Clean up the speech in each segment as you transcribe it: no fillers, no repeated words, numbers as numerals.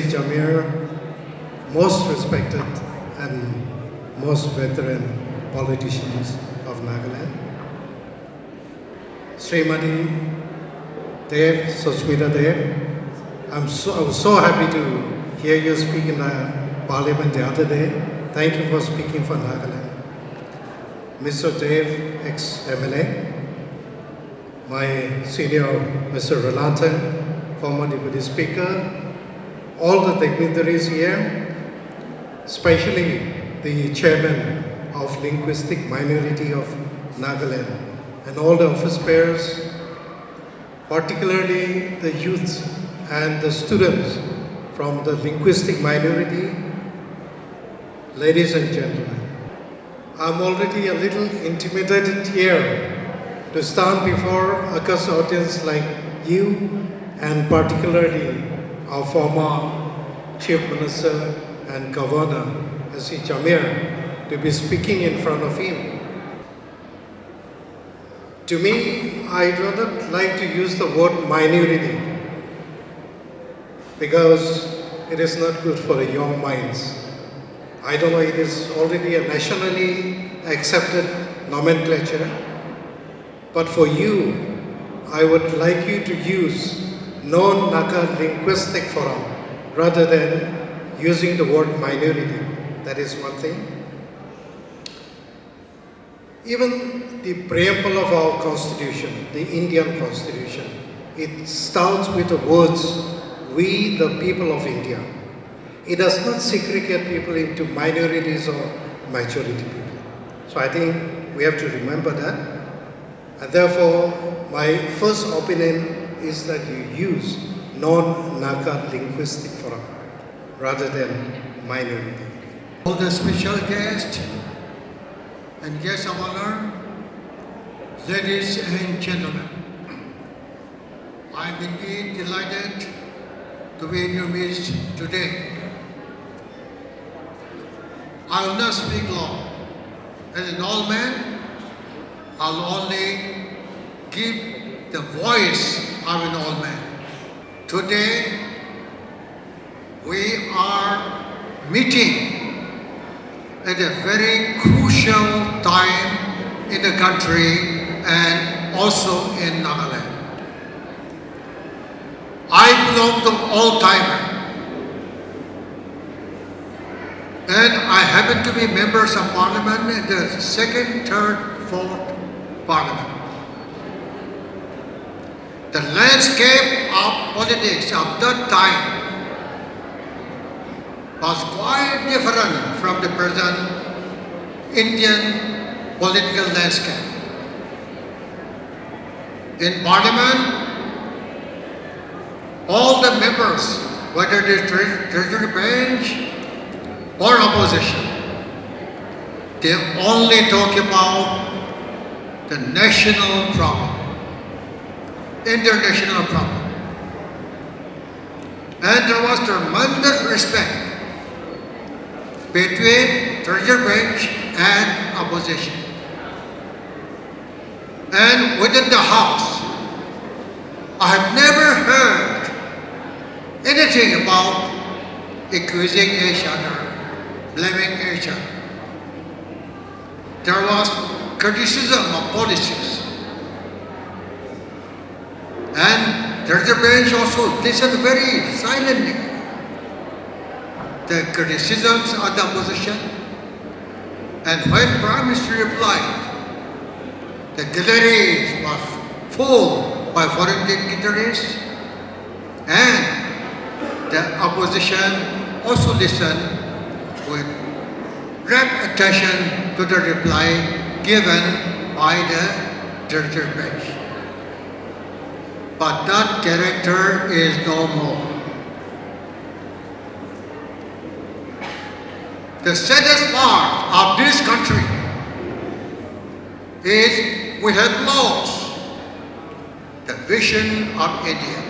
Jamir, most respected and most veteran politicians of Nagaland, Srimati Dev, Susmita Dev, I was so happy to hear you speak in the Parliament the other day. Thank you for speaking for Nagaland. Mr. Dev, ex-MLA, my senior Mr. Rolatan, former Deputy Speaker, all the dignitaries here, especially the Chairman of Linguistic Minority of Nagaland, and all the office bearers, particularly the youth and the students from the linguistic minority. Ladies and gentlemen, I'm already a little intimidated here to stand before a august audience like you, and particularly our former Chief Minister and Governor, S.C. Jamir, to be speaking in front of him. To me, I do not like to use the word minority because it is not good for the young minds. I don't know, it is already a nationally accepted nomenclature, but for you, I would like you to use non-Naga linguistic forum rather than using the word minority. That is one thing. Even the preamble of our constitution, the Indian constitution, it starts with the words, "We the people of India." It does not segregate people into minorities or majority people. So I think we have to remember that. And therefore, my first opinion is that you use non-Naga linguistic forum rather than minority. All the special guests and guests of honor, ladies and gentlemen, I am indeed delighted to be in your midst today. I will not speak long. As an old man, I'll only give the voice of an old man. Today, we are meeting at a very crucial time in the country and also in Nagaland. I belong to old-timer, and I happen to be members of parliament in the second, third, fourth parliament. The landscape of politics of that time was quite different from the present Indian political landscape. In parliament, all the members, whether it is treasury bench or opposition, they only talk about the national problem, international problem. And there was tremendous respect between treasury bench and opposition. And within the House, I have never heard anything about accusing each other, blaming each other. There was criticism of policies. And the bench also listened very silently. The criticisms of the opposition. And when Prime Minister replied, the gallery was full by foreign dignitaries, and the opposition also listened with rapt attention to the reply given by the treasury bench. But that character is no more. The saddest part of this country is we have lost the vision of India.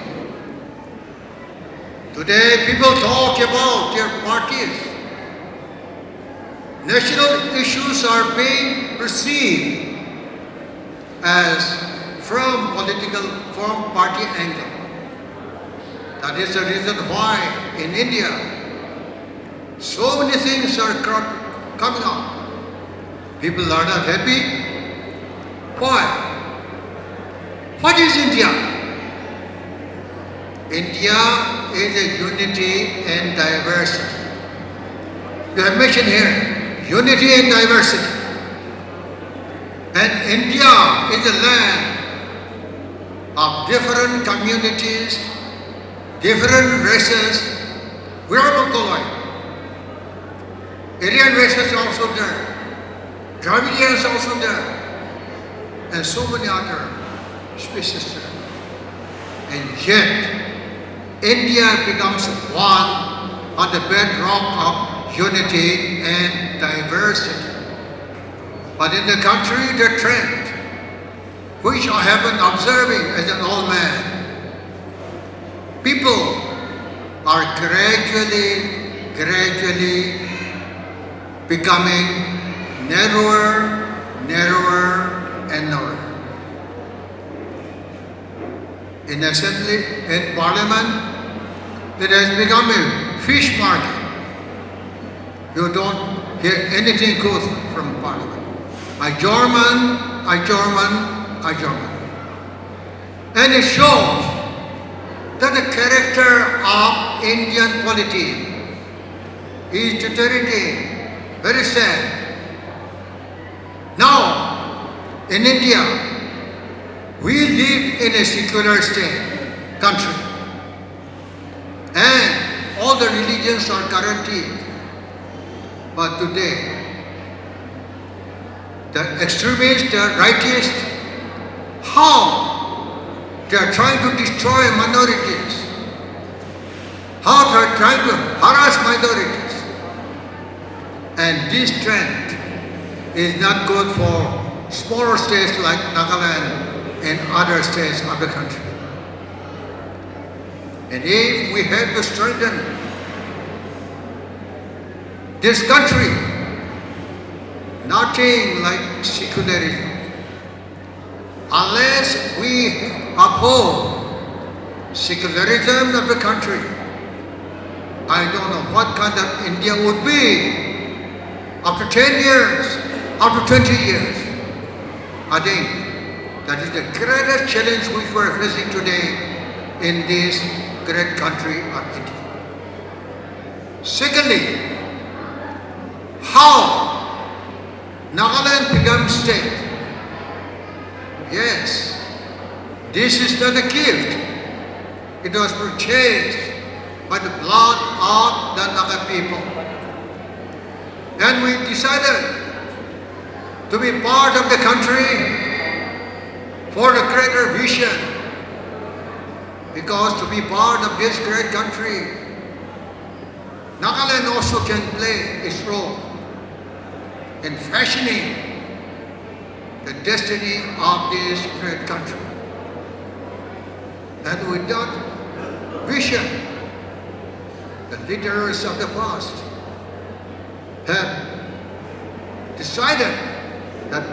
Today people talk about their parties. National issues are being perceived as from party angle. That is the reason why in India so many things are coming up. People are not happy. Why? What is India? India is a unity and diversity. You have mentioned here, unity and diversity. And India is a land of different communities, different races. We are not alike. Aryan race is also there. Dravidian is also there. And so many other species there. And yet, India becomes one on the bedrock of unity and diversity. But in the country, the trend, which I have been observing as an old man, people are gradually becoming narrower, and narrower. In assembly, in parliament, it has become a fish market. You don't hear anything good from parliament. I German. And it shows that the character of Indian polity is deteriorating, very sad. Now, in India, we live in a secular state, country. And all the religions are guaranteed. But today, the extremists, the rightists, how they are trying to destroy minorities, how they are trying to harass minorities. And this trend is not good for smaller states like Nagaland and other states of the country. And if we have to strengthen this country, nothing like secularism. Unless we uphold secularism of the country, I don't know what kind of India would be after 10 years, after 20 years. I think that is the greatest challenge which we are facing today in this great country of India. Secondly, how Nagaland becomes state. Yes, this is not a gift. It was purchased by the blood of the Naga people. And we decided to be part of the country for the greater vision. Because to be part of this great country, Nagaland also can play its role in fashioning the destiny of this great country. And with that vision, the leaders of the past have decided that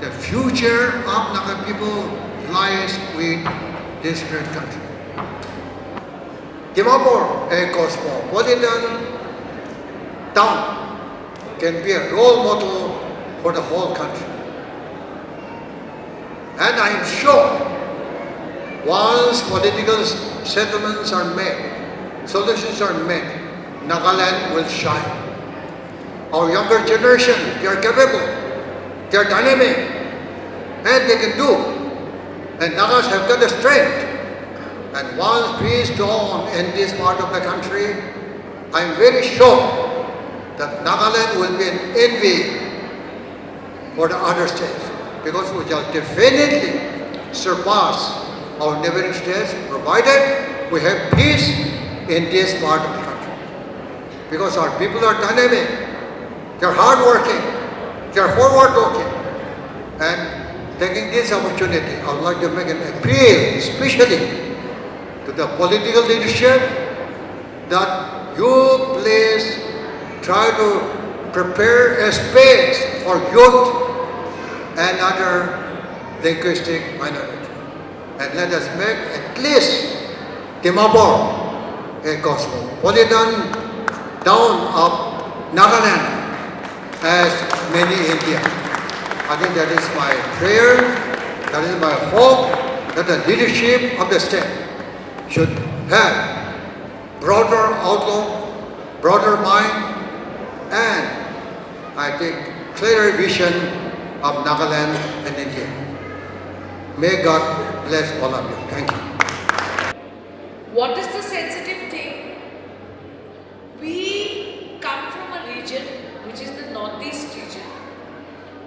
the future of Naga people lies with this great country. Dimapur, a cosmopolitan town, can be a role model for the whole country. And I am sure once political settlements are made, solutions are made, Nagaland will shine. Our younger generation, they are capable, they are dynamic, and they can do. And Nagas have got the strength. And once peace dawns in this part of the country, I am very sure that Nagaland will be an envy for the other states, because we shall definitely surpass our neighboring states, provided we have peace in this part of the country. Because our people are dynamic, they are hardworking, they are forward-looking. And taking this opportunity, I would like to make an appeal, especially to the political leadership, that you please try to prepare a space for youth and other linguistic minorities. And let us make at least Dimapur, a cosmopolitan town of Nagaland, as many India. I think that is my prayer, that is my hope, that the leadership of the state should have broader outlook, broader mind, and I think clearer vision of Nagaland and India. May God bless all of you. Thank you. What is the sensitive thing? We come from a region which is the Northeast region,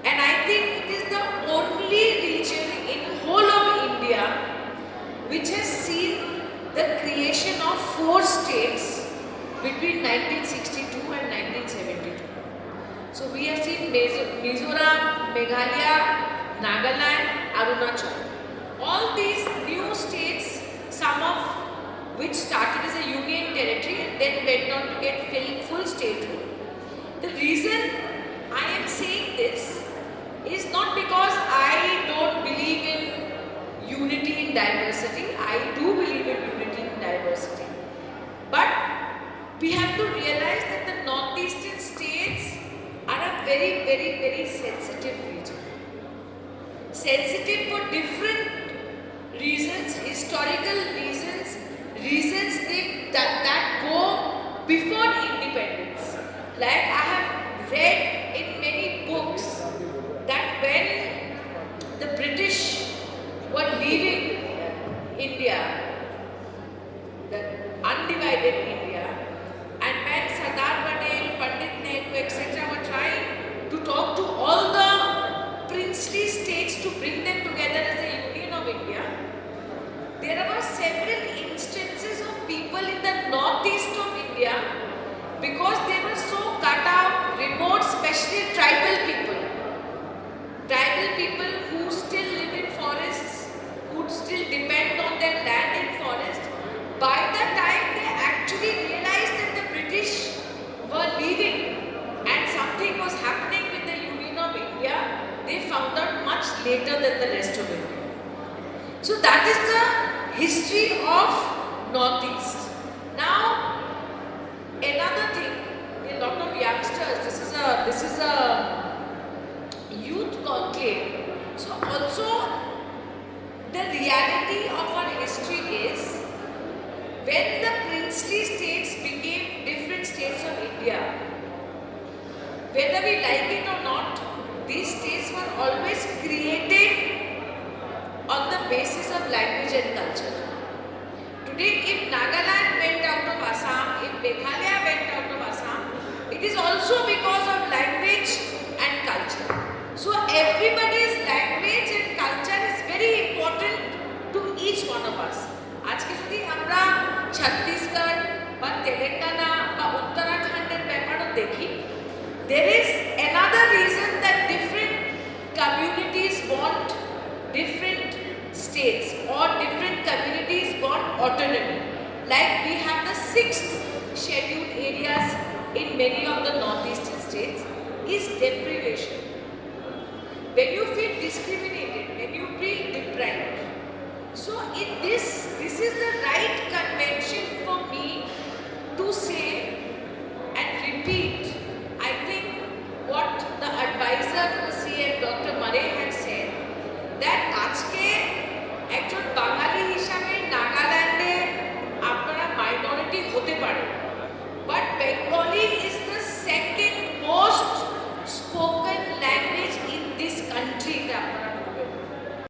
and I think it is the only region in whole of India which has seen the creation of 4 states between 1962 and 1972. So we have seen Mizoram, Meghalaya, Nagaland, Arunachal. All these new states, some of which started as a union territory and then went on to get full statehood. The reason I am saying this is not because I don't believe in unity in diversity. I do believe in unity in diversity. But we have to realize that the northeastern states are a very, very, very sensitive region. Sensitive for different reasons, historical reasons, reasons that go before independence. Like I have read in many books that when the British were leaving India, the undivided India, and when Sardar Patel, Pandit Nehru, etc. were trying to talk to all the princely states to bring them together as a union of India, there were several instances of people in the northeast of India, because they were so cut out, remote, especially tribal people who still live in forests, who still depend on their land in forest. By the time they actually realized that the British were leaving and something was happening with the Union of India, they found out much later than the rest of India. So that is the history of Northeast. Now, another thing, a lot of youngsters, this is a youth conclave. So also, the reality of our history is, when the princely states became different states of India, whether we like it or not, these states were always created on the basis of language and culture. Today, if Nagaland went out of Assam, if Meghalaya went out of Assam, it is also because of language and culture. So everybody's language and culture is very important to each one of us. আজকে যদি আমরা ছত্তিশগড় বা তেলেঙ্গানা বা উত্তরাখণ্ডের ব্যাপারও দেখি, there is another reason that different communities want different states or different communities want autonomy. Like we have the 6th scheduled areas in many of the northeastern states is deprivation. When you feel discriminated, when you feel deprived. So in this is the right convention for me